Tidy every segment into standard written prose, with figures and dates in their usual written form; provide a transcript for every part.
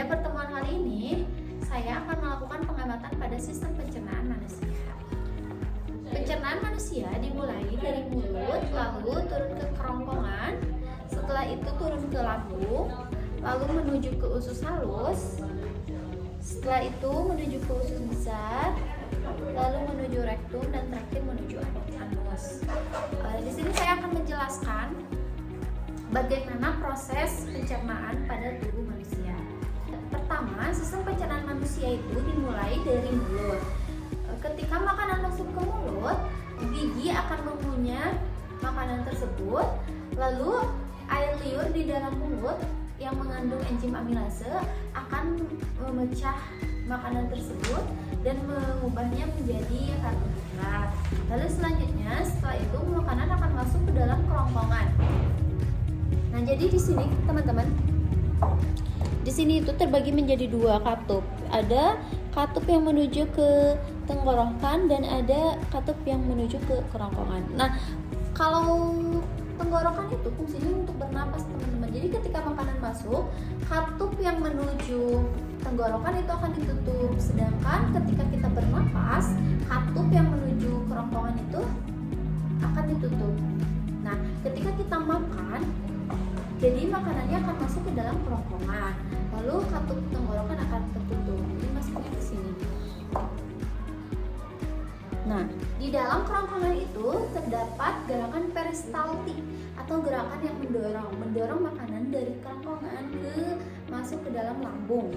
pertemuan kali ini, saya akan melakukan pengamatan pada sistem pencernaan manusia. Pencernaan manusia dimulai dari mulut, lalu turun ke kerongkongan, setelah itu turun ke lambung, lalu menuju ke usus halus, setelah itu menuju ke usus besar, lalu menuju rektum, dan terakhir menuju anus. Di sini saya akan menjelaskan bagaimana proses pencernaan pada tubuh manusia. Pertama, sistem pencernaan manusia itu dimulai dari mulut. Ketika makanan masuk ke mulut, gigi akan mengunyah makanan tersebut, lalu air liur di dalam mulut yang mengandung enzim amilase akan memecah makanan tersebut dan mengubahnya menjadi karbohidrat. Lalu selanjutnya, setelah itu makanan akan masuk ke dalam kerongkongan. Nah, jadi di sini teman-teman, di sini itu terbagi menjadi dua katup. Ada katup yang menuju ke tenggorokan dan ada katup yang menuju ke kerongkongan. Nah, kalau tenggorokan itu fungsinya untuk bernapas, teman-teman. Jadi ketika makanan masuk, katup yang menuju tenggorokan itu akan ditutup. Sedangkan ketika kita bernapas, katup yang menuju kerongkongan itu akan ditutup. Nah, ketika kita makan, jadi makanannya akan masuk ke dalam kerongkongan, lalu katup tenggorokan akan tertutup. Ini masuknya ke sini. Nah, di dalam kerongkongan itu terdapat gerakan peristaltik atau gerakan yang mendorong makanan dari kerongkongan masuk ke dalam lambung.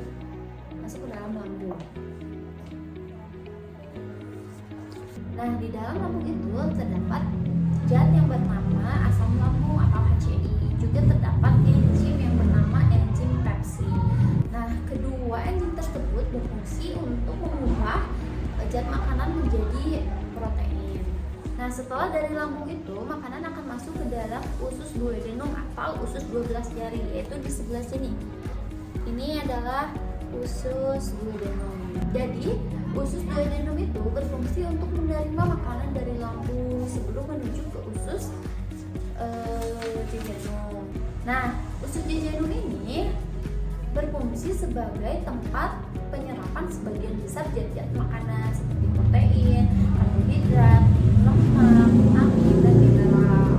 Nah, di dalam lambung itu terdapat zat yang bernama asam lambung atau HCI. Juga terdapat enzim yang bernama enzim pepsin. Nah, kedua enzim tersebut berfungsi untuk mengubah zat makanan menjadi protein. Nah, setelah dari lambung itu, makanan akan masuk ke dalam usus duodenum atau usus 12 jari, yaitu di sebelah sini. Ini adalah usus duodenum. Jadi, usus duodenum itu berfungsi untuk menerima makanan dari lambung sebelum menuju ke usus jejunum. Nah, usus jejunum ini berfungsi sebagai tempat penyerapan sebagian besar zat-zat makanan seperti protein, karbohidrat, lemak, vitamin, dan mineral.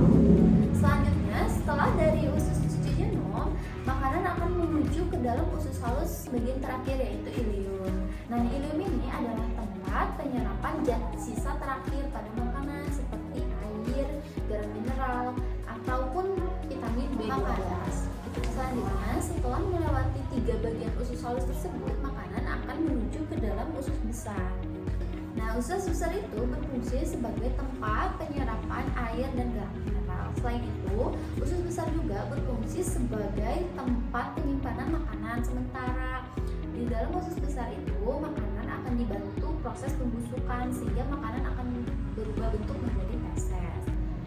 Selanjutnya, setelah dari usus jejunum, makanan akan menuju ke dalam usus halus bagian terakhir, yaitu ileum. Nah, ileum ini adalah tempat penyerapan zat sisa terakhir pada makanan seperti air, garam mineral, ataupun vitamin B12. Selanjutnya, setelah melewati 3 bagian usus halus tersebut, makanan akan menuju ke dalam usus besar. Nah, usus besar itu berfungsi sebagai tempat penyerapan air dan garam mineral. Selain itu, usus besar juga berfungsi sebagai tempat penyimpanan makanan sementara. Di dalam usus besar itu, makanan akan dibantu proses pembusukan sehingga makanan akan berubah bentuk menjadi feses.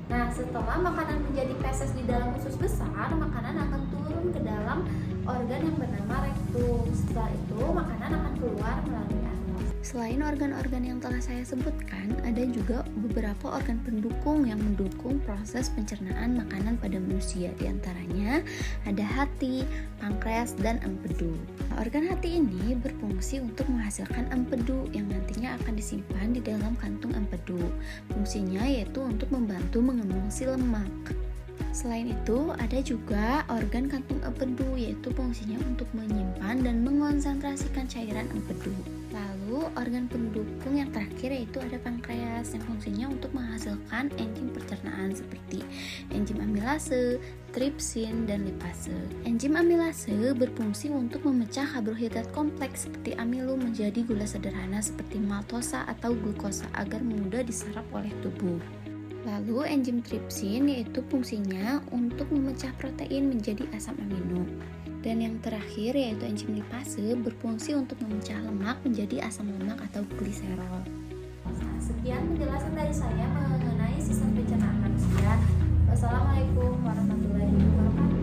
Nah, setelah makanan menjadi feses di dalam usus besar, makanan akan turun ke dalam organ yang bernama rektum. Setelah itu, makanan akan keluar melalui anus. Selain organ-organ yang telah saya sebutkan, ada juga beberapa organ pendukung yang mendukung proses pencernaan makanan pada manusia. Di antaranya ada hati, pankreas, dan empedu. Organ hati ini berfungsi untuk menghasilkan empedu yang nantinya akan disimpan di dalam kantung empedu. Fungsinya yaitu untuk membantu mengemulsi lemak. Selain itu, ada juga organ kantung empedu, yaitu fungsinya untuk menyimpan dan mengonsentrasikan cairan empedu. Lalu, organ pendukung yang terakhir yaitu ada pankreas yang fungsinya untuk menghasilkan enzim pencernaan seperti enzim amilase, tripsin, dan lipase. Enzim amilase berfungsi untuk memecah karbohidrat kompleks seperti amilum menjadi gula sederhana seperti maltosa atau glukosa agar mudah diserap oleh tubuh. Lalu enzim tripsin yaitu fungsinya untuk memecah protein menjadi asam amino. Dan yang terakhir yaitu enzim lipase berfungsi untuk memecah lemak menjadi asam lemak atau gliserol. Sekian penjelasan dari saya mengenai sistem pencernaan manusia. Wassalamualaikum warahmatullahi wabarakatuh.